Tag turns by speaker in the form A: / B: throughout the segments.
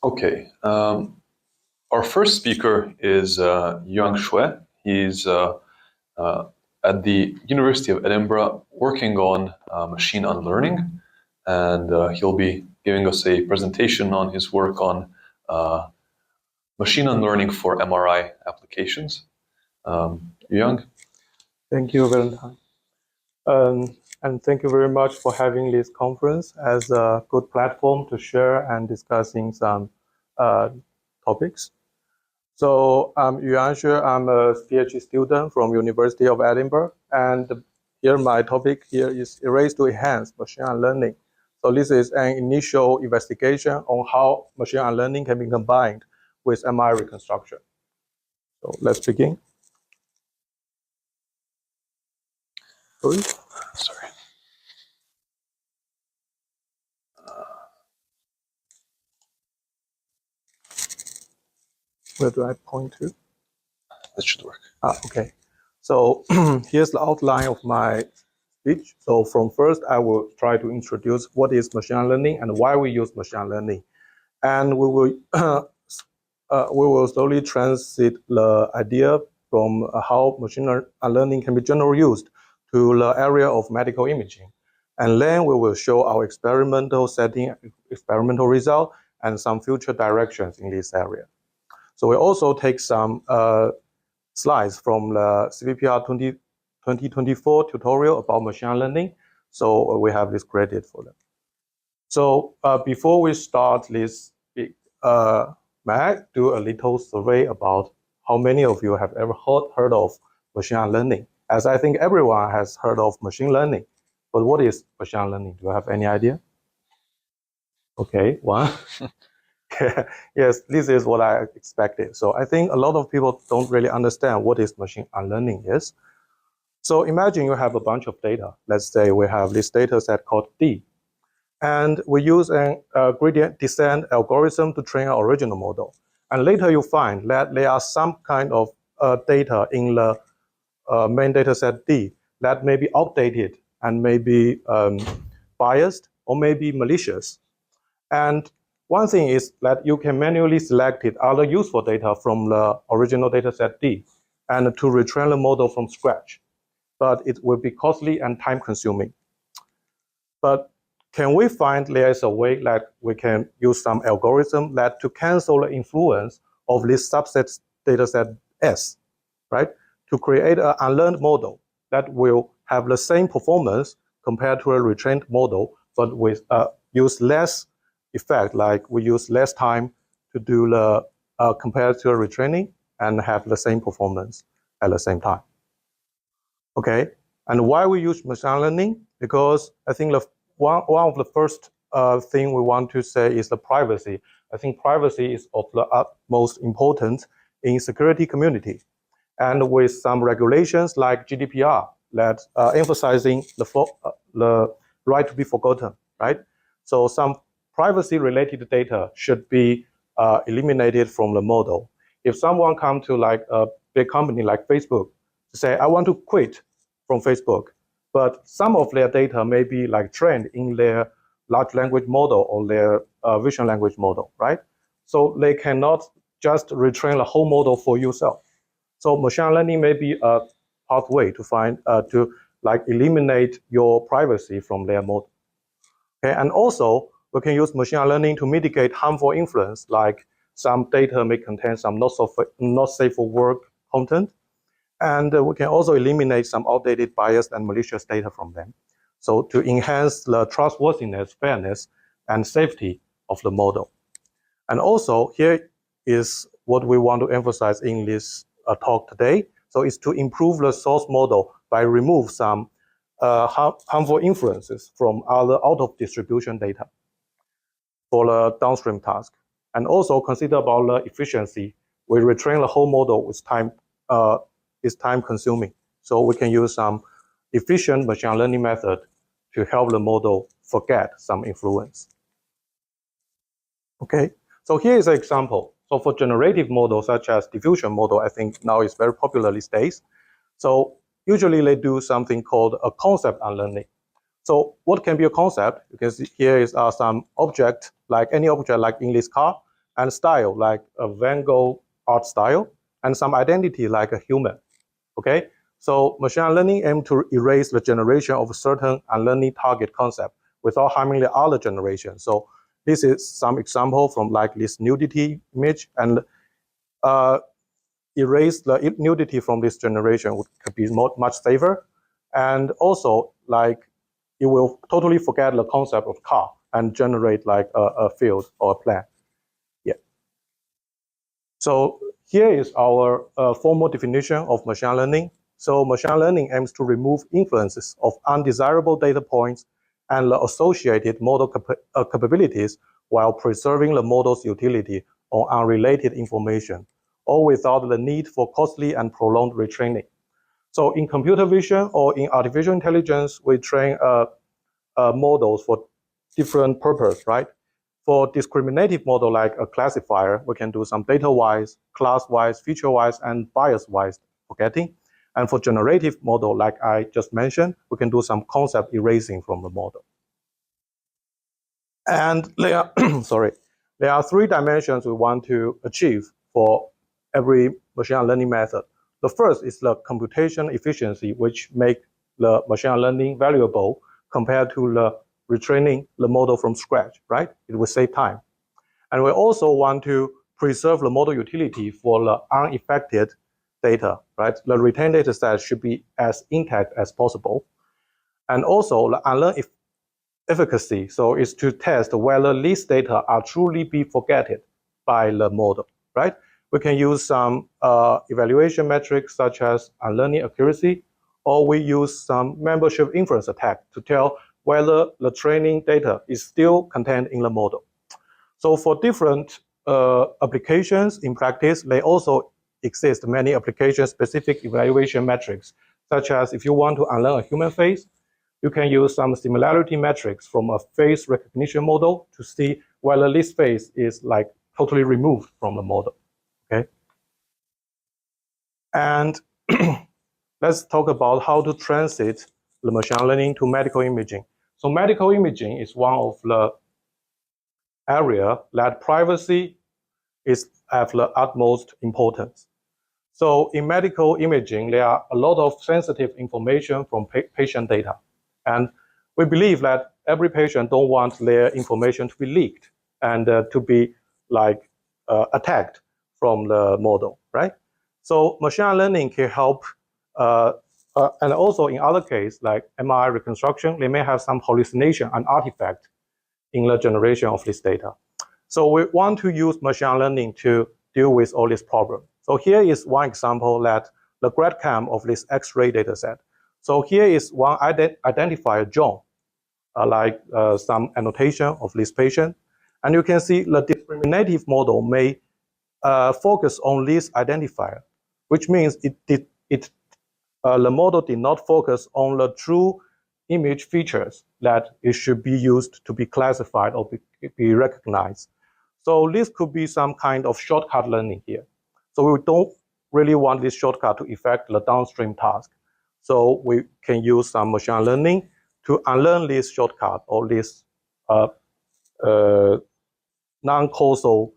A: Okay. Our first speaker is Yuyang Xue. He's at the University of Edinburgh working on machine unlearning, and he'll be giving us a presentation on his work on machine unlearning for MRI applications. Yuyang?
B: Thank you, Valentine. And thank you very much for having this conference as a good platform to share and discussing some topics. So I'm Yuyang Xue. I'm a PhD student from University of Edinburgh, and here my topic here is Erase to Enhance Machine Learning. So this is an initial investigation on how machine learning can be combined with MRI reconstruction. So let's begin.
A: Sorry.
B: Where do I point to?
A: That should work.
B: Okay. So here's the outline of my speech. So from first, I will try to introduce what is machine learning and why we use machine learning. And we will slowly transit the idea from how machine learning can be generally used to the area of medical imaging. And then we will show our experimental setting, experimental result, and some future directions in this area. So we also take some slides from the CVPR 2024 tutorial about machine learning. So we have this credit for them. So before we start this, may I do a little survey about how many of you have ever heard of machine learning? As I think everyone has heard of machine learning. But what is machine learning? Do you have any idea? Okay, one. Yes, this is what I expected. So I think a lot of people don't really understand what is machine learning is. So imagine you have a bunch of data. Let's say we have this data set called D. And we use a gradient descent algorithm to train our original model. And later you find that there are some kind of data in the main data set D that may be outdated and may be biased or maybe malicious. And one thing is that you can manually select other useful data from the original data set D and to retrain the model from scratch. But it will be costly and time consuming. But can we find there is a way that we can use some algorithm that to cancel the influence of this subset dataset S, right? To create an unlearned model that will have the same performance compared to a retrained model, but with use less effect, like we use less time to do the compared to a retraining and have the same performance at the same time. Okay, and why we use machine learning? Because I think one of the first thing we want to say is the privacy. I think privacy is of the utmost importance in security community. And with some regulations like GDPR that emphasizing the right to be forgotten, right? So some privacy-related data should be eliminated from the model. If someone comes to like a big company like Facebook to say, I want to quit from Facebook, but some of their data may be like trained in their large language model or their vision language model, right? So they cannot just retrain the whole model for yourself. So machine learning may be a pathway to find to like eliminate your privacy from their model. Okay, and also we can use machine learning to mitigate harmful influence, like some data may contain some not safe for work content, and we can also eliminate some outdated, biased, and malicious data from them. So to enhance the trustworthiness, fairness, and safety of the model. And also here is what we want to emphasize in this talk today. So it's to improve the source model by remove some harmful influences from other out of distribution data for the downstream task. And also consider about the efficiency. We retrain the whole model with time, is time consuming. So we can use some efficient machine learning method to help the model forget some influence. Okay, so here is an example. So for generative models such as diffusion model, I think now is very popular these days. So usually they do something called a concept unlearning. So what can be a concept? You can see here is some object, like any object like in this car, and style like a Van Gogh art style, and some identity like a human. Okay, so machine learning aims to erase the generation of a certain unlearning target concept without harming the other generation. So this is some example from like this nudity image, and erase the nudity from this generation could be much safer. And also like it will totally forget the concept of car and generate like a field or a plan. Yeah. So here is our formal definition of machine learning. So machine learning aims to remove influences of undesirable data points and the associated model capabilities while preserving the model's utility on unrelated information, all without the need for costly and prolonged retraining. So in computer vision or in artificial intelligence, we train models for different purpose, right? For discriminative model like a classifier, we can do some data-wise, class-wise, feature-wise, and bias-wise forgetting. And for generative model, like I just mentioned, we can do some concept erasing from the model. And there are, sorry, there are 3 dimensions we want to achieve for every machine learning method. The first is the computation efficiency, which make the machine learning valuable compared to the retraining the model from scratch, right? It will save time. And we also want to preserve the model utility for the unaffected data, right? The retained data set should be as intact as possible. And also the unlearn efficacy, so is to test whether these data are truly be forgotten by the model, right? We can use some evaluation metrics such as unlearning accuracy, or we use some membership inference attack to tell whether the training data is still contained in the model. So for different applications in practice, they also exist many application-specific evaluation metrics, such as if you want to unlearn a human face, you can use some similarity metrics from a face recognition model to see whether this face is like totally removed from the model, okay? And let's talk about how to transit the machine learning to medical imaging. So medical imaging is one of the area that privacy is of the utmost importance. So in medical imaging, there are a lot of sensitive information from patient data. And we believe that every patient don't want their information to be leaked and to be like attacked from the model, right? So machine learning can help, and also in other cases like MRI reconstruction, they may have some hallucination and artifact in the generation of this data. So we want to use machine learning to deal with all this problem. So here is one example that the GradCam of this X-ray data set. So here is one identifier, John, some annotation of this patient. And you can see the discriminative model may focus on this identifier, which means the model did not focus on the true image features that it should be used to be classified or be recognized. So this could be some kind of shortcut learning here. So we don't really want this shortcut to affect the downstream task. So we can use some machine learning to unlearn this shortcut or this non-causal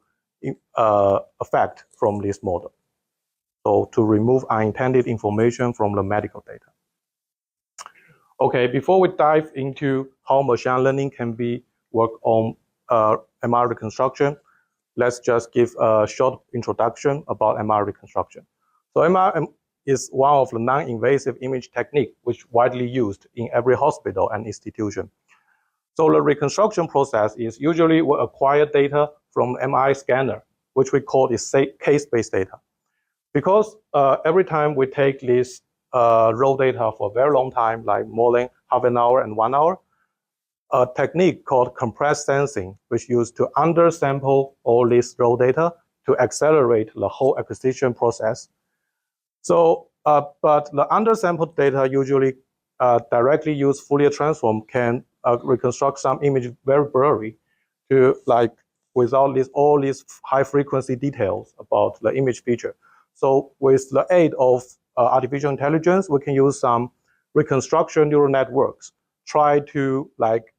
B: effect from this model. So to remove unintended information from the medical data. Okay, before we dive into how machine learning can be worked on MR reconstruction, let's just give a short introduction about MR reconstruction. So MR is one of the non-invasive image technique which widely used in every hospital and institution. So the reconstruction process is usually we acquire data from MRI scanner, which we call is case-based data. Because every time we take this raw data for a very long time, like more than half an hour and 1 hour, a technique called compressed sensing, which used to undersample all this raw data to accelerate the whole acquisition process. So, but the undersampled data usually directly use Fourier transform can reconstruct some image very blurry to like without all these high frequency details about the image feature. So with the aid of artificial intelligence, we can use some reconstruction neural networks, try to like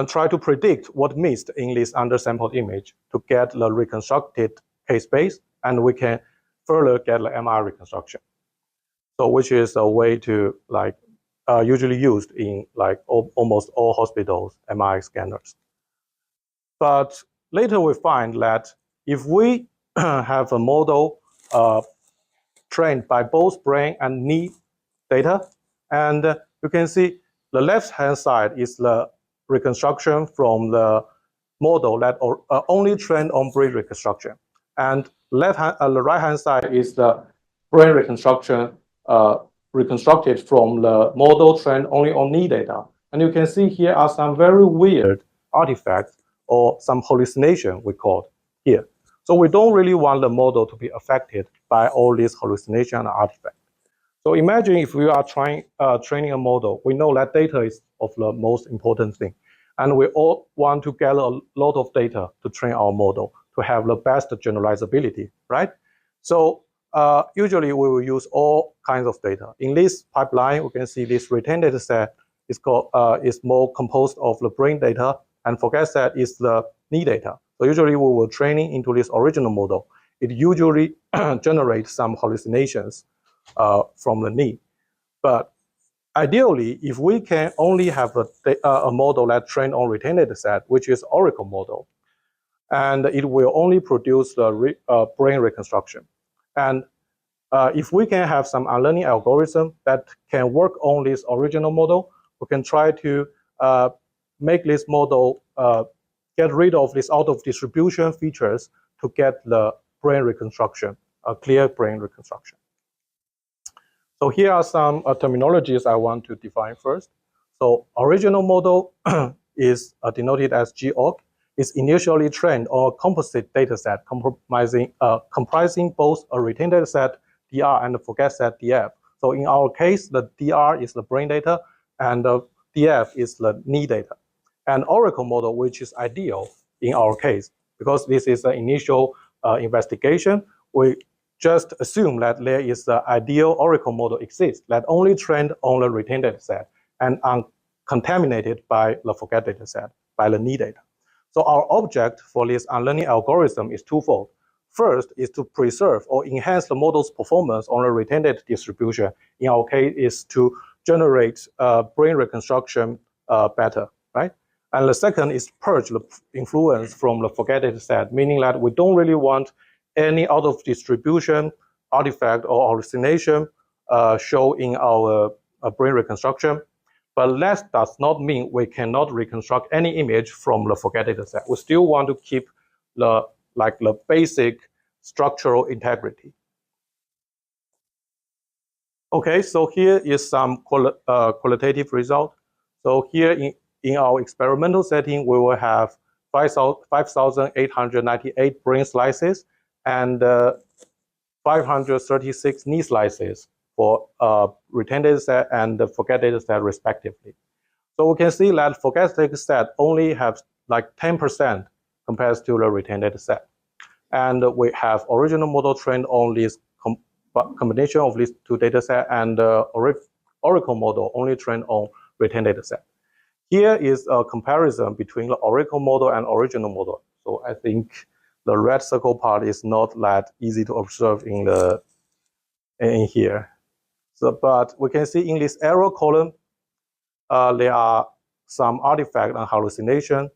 B: try to predict what missed in this undersampled image to get the reconstructed k-space, and we can further get the MI reconstruction. So which is a way to usually used in almost all hospitals MRI scanners. But later we find that if we have a model trained by both brain and knee data, and you can see the left-hand side is the reconstruction from the model that only trained on brain reconstruction, and the right-hand side is the brain reconstruction reconstructed from the model trained only on knee data. And you can see here are some very weird artifacts or some hallucination we call here. So we don't really want the model to be affected by all these hallucination and artifacts. So imagine if we are training a model, we know that data is of the most important thing. And we all want to gather a lot of data to train our model to have the best generalizability, right? So usually we will use all kinds of data. In this pipeline, we can see this retained data set is more composed of the brain data, and forget set is the knee data. So usually we will training into this original model. It usually generates some hallucinations from the knee. But ideally, if we can only have a model that trained on retained data set, which is Oracle model, and it will only produce the brain reconstruction. And if we can have some unlearning algorithm that can work on this original model, we can try to make this model get rid of these out of distribution features to get the brain reconstruction, a clear brain reconstruction. So here are some terminologies I want to define first. So original model is denoted as GORG. It's initially trained on a composite data set comprising both a retained data set, DR, and a forget set, DF. So in our case, the DR is the brain data, and the DF is the knee data. And Oracle model, which is ideal in our case, because this is an initial investigation, we just assume that there is the ideal Oracle model exists that only trained on the retained data set and uncontaminated by the forget data set, by the knee data. So our object for this unlearning algorithm is twofold. First is to preserve or enhance the model's performance on a retained data distribution. In our case, is to generate brain reconstruction better, right? And the second is purge the influence from the forget data set, meaning that we don't really want any out of distribution artifact or hallucination show in our brain reconstruction. But that does not mean we cannot reconstruct any image from the forget data set. We still want to keep the basic structural integrity. Okay, so here is some qualitative result. So here in our experimental setting, we will have 5,898 brain slices and 536 knee slices for retained data set and the forget data set respectively. So we can see that forget data set only have like 10% compared to the retained data set. And we have original model trained on this combination of these two data sets, and Oracle model only trained on retained data set. Here is a comparison between the Oracle model and original model. So I think the red circle part is not that easy to observe in here. So, but we can see in this arrow column, there are some artifact and hallucination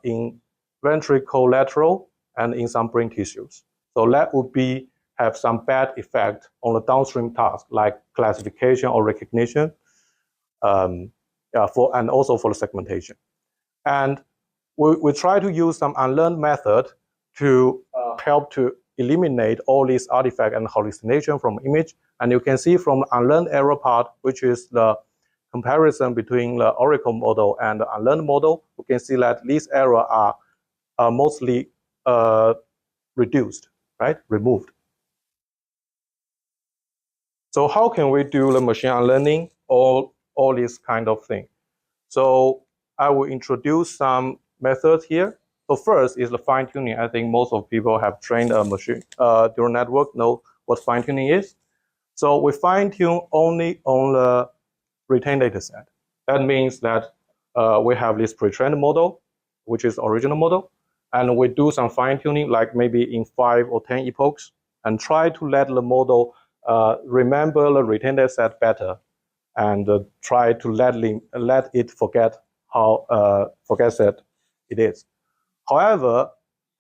B: in ventricolateral and in some brain tissues. So that would have some bad effect on the downstream task like classification or recognition, and also for the segmentation. And we try to use some unlearned method to help to eliminate all these artifact and hallucination from image. And you can see from the unlearned error part, which is the comparison between the Oracle model and the unlearned model, we can see that these errors are mostly reduced, right? Removed. So how can we do the machine learning or all this kind of thing? So I will introduce some methods here. So first is the fine-tuning. I think most of people have trained a machine neural network, know what fine-tuning is. So we fine-tune only on the retained data set. That means that we have this pre-trained model, which is original model, and we do some fine-tuning, like maybe in 5 or 10 epochs, and try to let the model remember the retained set better, and try to let it forget how forget set it is. However,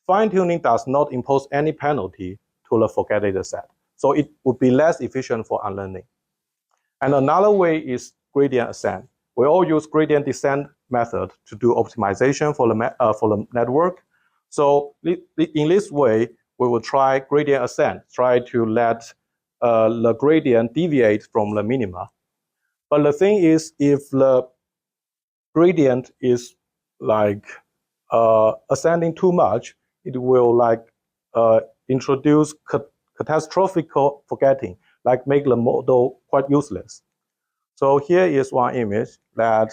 B: fine-tuning does not impose any penalty to the forget data set, so it would be less efficient for unlearning. And another way is gradient ascent. We all use gradient descent method to do optimization for the network. So in this way, we will try gradient ascent, try to let the gradient deviate from the minima. But the thing is, if the gradient is like ascending too much, it will like introduce catastrophic forgetting, like make the model quite useless. So here is one image that,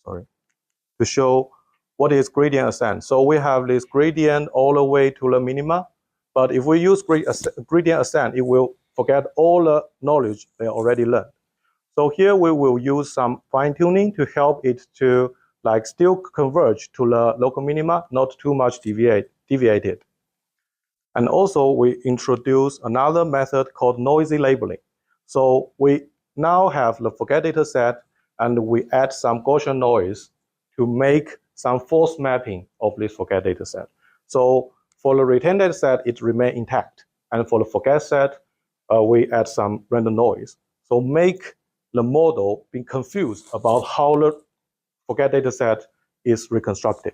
B: to show what is gradient ascent. So we have this gradient all the way to the minima, but if we use gradient ascent, it will forget all the knowledge they already learned. So here we will use some fine tuning to help it to like still converge to the local minima, not too much deviated. And also we introduce another method called noisy labeling. So we now have the forget data set, and we add some Gaussian noise to make some false mapping of this forget data set. So for the retained data set, it remains intact. And for the forget set, we add some random noise. So make the model be confused about how the forget data set is reconstructed.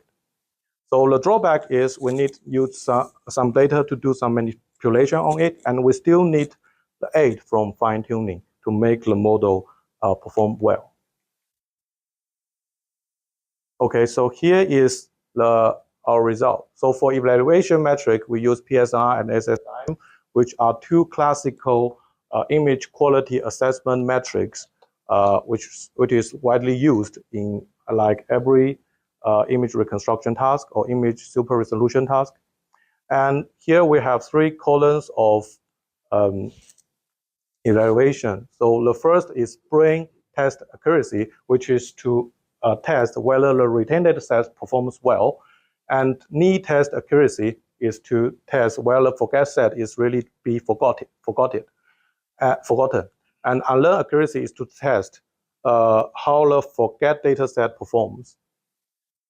B: So the drawback is we need to use some data to do some manipulation on it, and we still need the aid from fine-tuning to make the model perform well. Okay, so here is our result. So for evaluation metric, we use PSR and SSIM, which are two classical image quality assessment metrics, which is widely used in like every image reconstruction task or image super resolution task. And here we have 3 columns of evaluation. So the first is brain test accuracy, which is to test whether the retained data set performs well. And knee test accuracy is to test whether the forget set is really be forgotten. And unlearn accuracy is to test how the forget data set performs.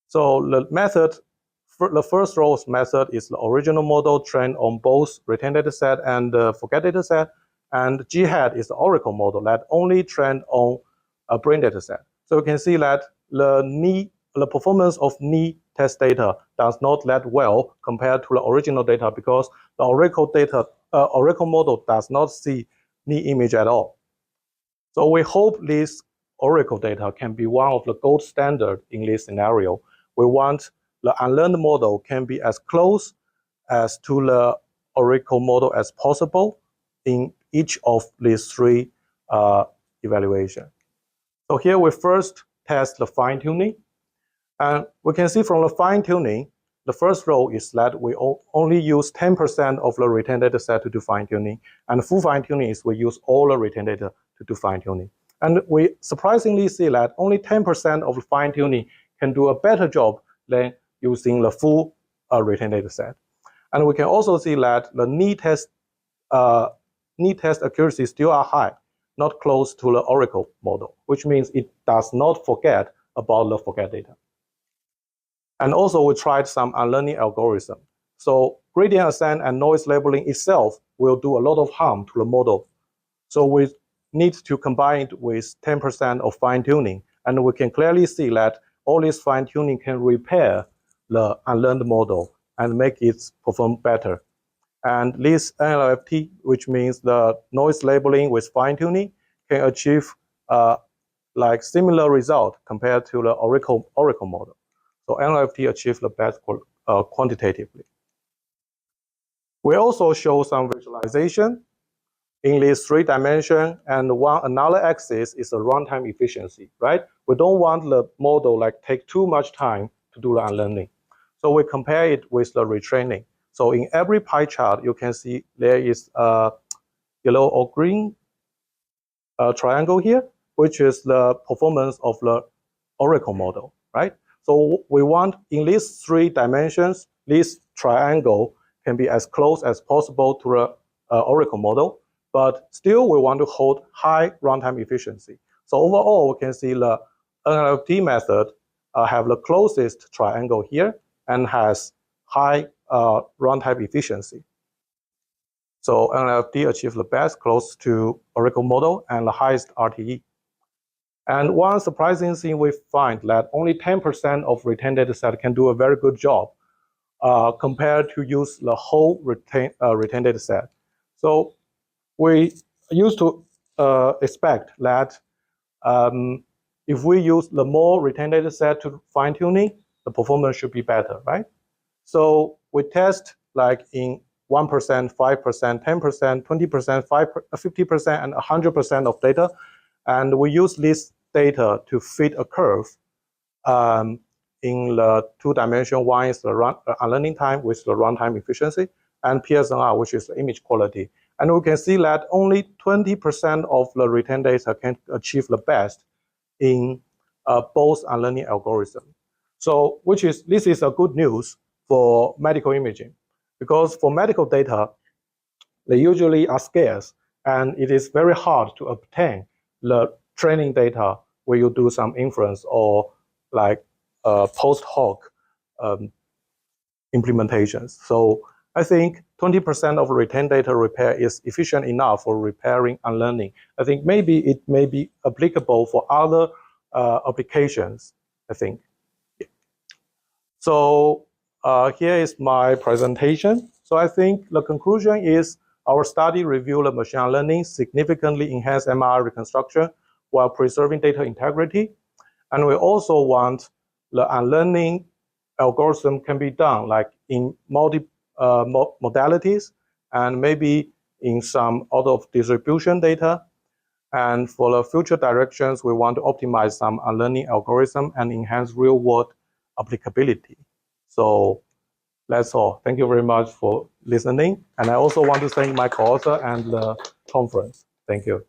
B: So the method, the first row's method is the original model trained on both retained data set and forget data set. And GHAT is the Oracle model that only trained on a brain data set. So you can see that the performance of knee test data does not that well compared to the original data, because the Oracle model does not see knee image at all. So we hope this Oracle data can be one of the gold standard in this scenario. We want the unlearned model can be as close as to the Oracle model as possible in each of these 3 evaluations. So here we first test the fine-tuning. And we can see from the fine-tuning, the first row is that we only use 10% of the retained data set to do fine-tuning. And full fine-tuning is we use all the retained data to do fine-tuning. And we surprisingly see that only 10% of the fine-tuning can do a better job than using the full retained data set. And we can also see that the knee test accuracy still are high, not close to the Oracle model, which means it does not forget about the forget data. And also we tried some unlearning algorithm. So gradient ascent and noise labeling itself will do a lot of harm to the model. So we need to combine it with 10% of fine-tuning. And we can clearly see that all this fine-tuning can repair the unlearned model and make it perform better. And this NLFT, which means the noise labeling with fine-tuning, can achieve like similar result compared to the Oracle model. So NLFT achieves the best quantitatively. We also show some visualization in these 3 dimensions, and another axis is the runtime efficiency, right? We don't want the model like take too much time to do the unlearning. So we compare it with the retraining. So in every pie chart, you can see there is a yellow or green triangle here, which is the performance of the Oracle model. right? So we want in these 3 dimensions, this triangle can be as close as possible to the Oracle model, but still we want to hold high runtime efficiency. So overall, we can see the NLFT method have the closest triangle here and has high runtime efficiency. So NLFT achieves the best close to Oracle model and the highest RTE. And one surprising thing we find that only 10% of retained data set can do a very good job compared to use the whole retained data set. So we used to expect that if we use the more retained data set to fine tuning, the performance should be better, right? So we test like in 1%, 5%, 10%, 20%, 50%, and 100% of data. And we use this data to fit a curve in the 2 dimension. One is the unlearning time with the runtime efficiency, and PSNR, which is the image quality. And we can see that only 20% of the retained data can achieve the best in both unlearning algorithms. So, this is a good news for medical imaging, because for medical data, they usually are scarce, and it is very hard to obtain the training data where you do some inference or like post hoc implementations. So I think 20% of retained data repair is efficient enough for repairing unlearning. I think maybe it may be applicable for other applications, I think. So here is my presentation. So I think the conclusion is our study revealed that machine learning significantly enhanced MRI reconstruction while preserving data integrity. And we also want the unlearning algorithm can be done like in modalities and maybe in some order of distribution data. And for the future directions, we want to optimize some unlearning algorithm and enhance real-world applicability. So that's all. Thank you very much for listening. And I also want to thank my co-author and the conference. Thank you.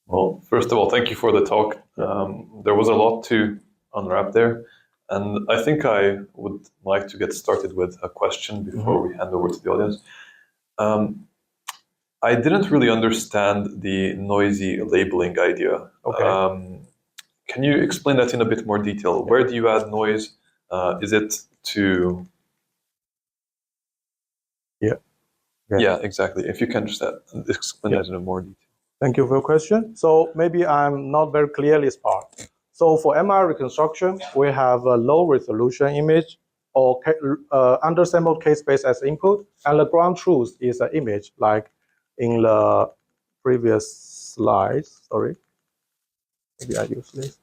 A: Well, first of all, thank you for the talk. There was a lot to unwrap there. And I think I would like to get started with a question before we hand over to the audience. I didn't really understand the noisy labeling idea.
B: Okay.
A: Can you explain that in a bit more detail? Where do you add noise? Is it to... Yeah, exactly. If you can just explain that in more detail.
B: Thank you for your question. So maybe I'm not very clear this part. So for MRI reconstruction, we have a low resolution image or undersampled case space as input, and the ground truth is an image like in the previous slides. Sorry, maybe I use this.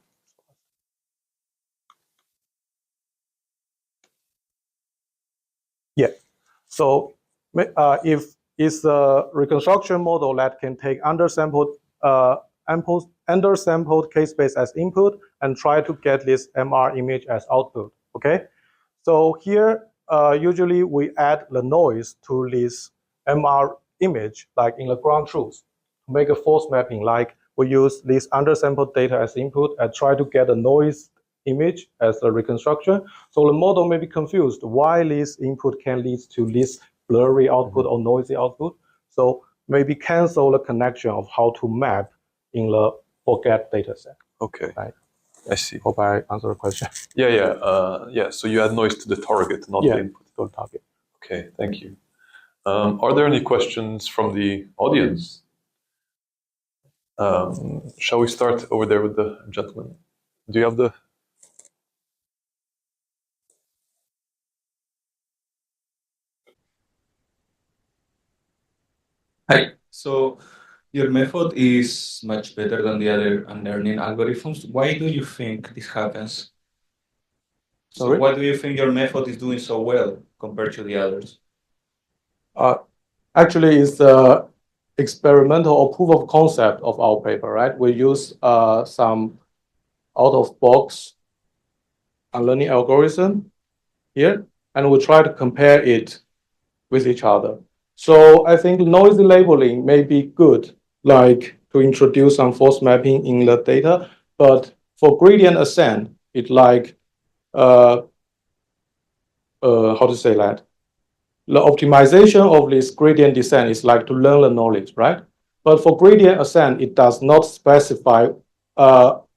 B: Yeah. So if it's a reconstruction model that can take undersampled case space as input and try to get this MR image as output. Okay. So here, usually we add the noise to this MR image, like in the ground truth, to make a force mapping. Like we use this undersampled data as input and try to get a noise image as a reconstruction. So the model may be confused why this input can lead to this blurry output or noisy output. So maybe cancel the connection of how to map in the forget data set.
A: Okay.
B: Right.
A: I see.
B: Hope I answered the question.
A: Yeah. So you add noise to the target, not the input.
B: To the target.
A: Okay, thank you. Are there any questions from the audience? Shall we start over there with the gentleman? Do you have the...
C: Hi. So your method is much better than the other unlearning algorithms. Why do you think this happens? So why do you think your method is doing so well compared to the others?
B: Actually, it's the experimental or proof of concept of our paper, right? We use some out-of-box unlearning algorithm here, and we try to compare it with each other. So I think noisy labeling may be good, like to introduce some force mapping in the data. But for gradient ascent, it's like, how to say that? The optimization of this gradient descent is like to learn the knowledge, right? But for gradient ascent, it does not specify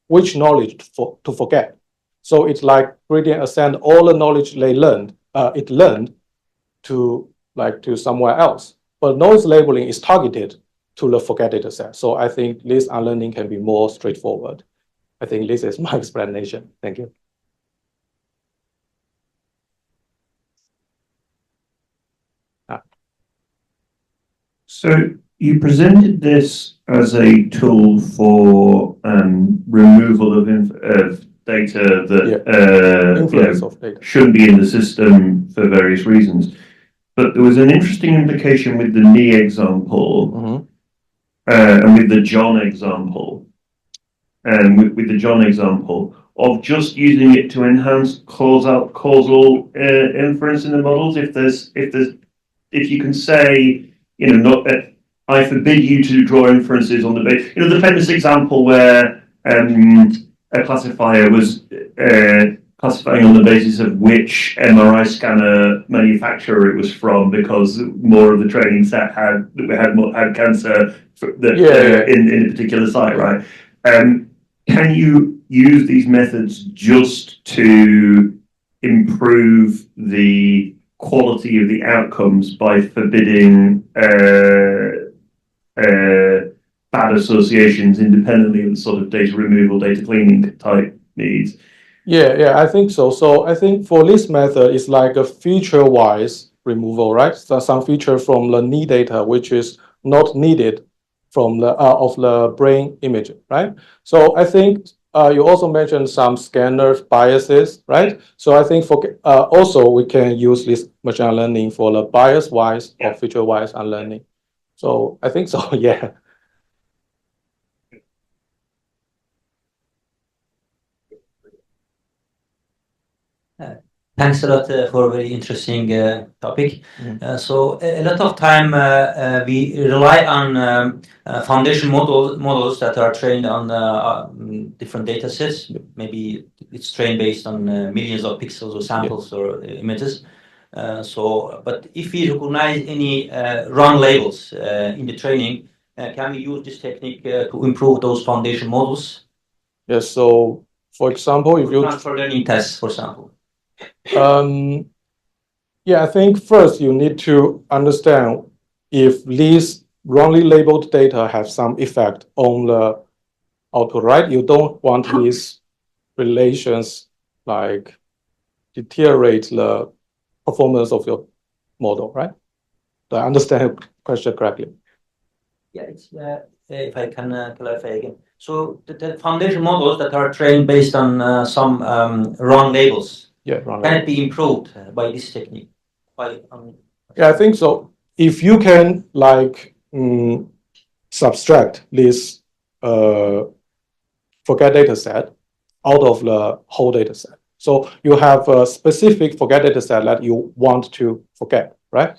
B: which knowledge to forget. So it's like gradient ascent, all the knowledge it learned to somewhere else. But noise labeling is targeted to the forget data set. So I think this unlearning can be more straightforward. I think this is my explanation. Thank you.
D: So you presented this as a tool for removal of data that
B: influence of data
D: shouldn't be in the system for various reasons. But there was an interesting implication with the Ni example and with the John example, and with the John example of just using it to enhance causal inference in the models. If you can say, I forbid you to draw inferences on the base. The famous example where a classifier was classifying on the basis of which MRI scanner manufacturer it was from, because more of the training set had cancer in a particular site, right? Can you use these methods just to improve the quality of the outcomes by forbidding bad associations independently of the sort of data removal, data cleaning type needs?
B: Yeah, I think so. So I think for this method, it's like a feature-wise removal, right? So some feature from the knee data, which is not needed from the of the brain image, right? So I think you also mentioned some scanner biases, right? So I think for also we can use this machine learning for the bias-wise or feature-wise unlearning. So I think so, yeah.
E: Thanks a lot for a very interesting topic. So a lot of time we rely on foundation models that are trained on different data sets. Maybe it's trained based on millions of pixels or samples or images. But if we recognize any wrong labels in the training, can we use this technique to improve those foundation models?
B: Yes. So, for example, if you
E: transfer learning tests, for example.
B: Yeah, I think first you need to understand if these wrongly labeled data have some effect on the output, right? You don't want these relations like deteriorate the performance of your model, right? Do I understand the question correctly?
E: Yeah, it's if I can clarify again. So the foundation models that are trained based on some wrong labels, can it be improved by this technique?
B: Yeah, I think so. If you can like subtract this forget data set out of the whole data set. So you have a specific forget data set that you want to forget, right?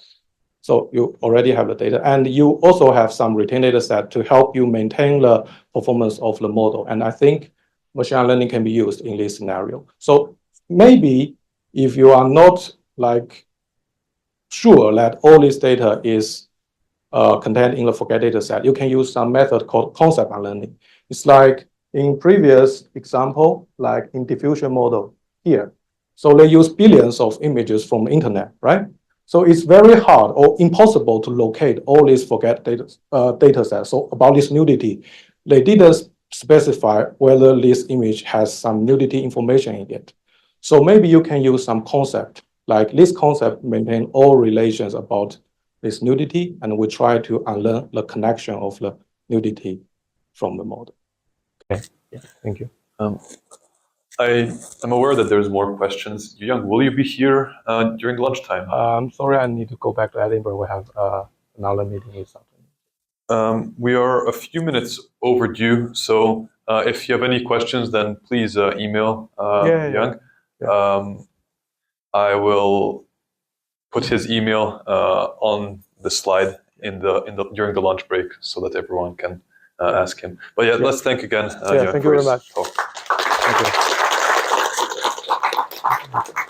B: So you already have the data, and you also have some retained data set to help you maintain the performance of the model. And I think machine learning can be used in this scenario. So maybe if you are not like sure that all this data is contained in the forget data set, you can use some method called concept unlearning. It's like in previous example, like in diffusion model here. So they use billions of images from the internet, right? So it's very hard or impossible to locate all these forget data sets. So about this nudity, they didn't specify whether this image has some nudity information in it. So maybe you can use some concept, like this concept maintain all relations about this nudity, and we try to unlearn the connection of the nudity from the model. Okay, yeah, thank you.
A: I'm aware that there's more questions. Yuyang, will you be here during lunchtime?
B: I'm sorry, I need to go back to Edinburgh. We have another meeting with something.
A: We are a few minutes overdue, so if you have any questions, then please email Yuyang. I will put his email on the slide during the lunch break so that everyone can ask him. But yeah, let's thank again.
B: Thank you very much.
A: Talk.
B: Thank you.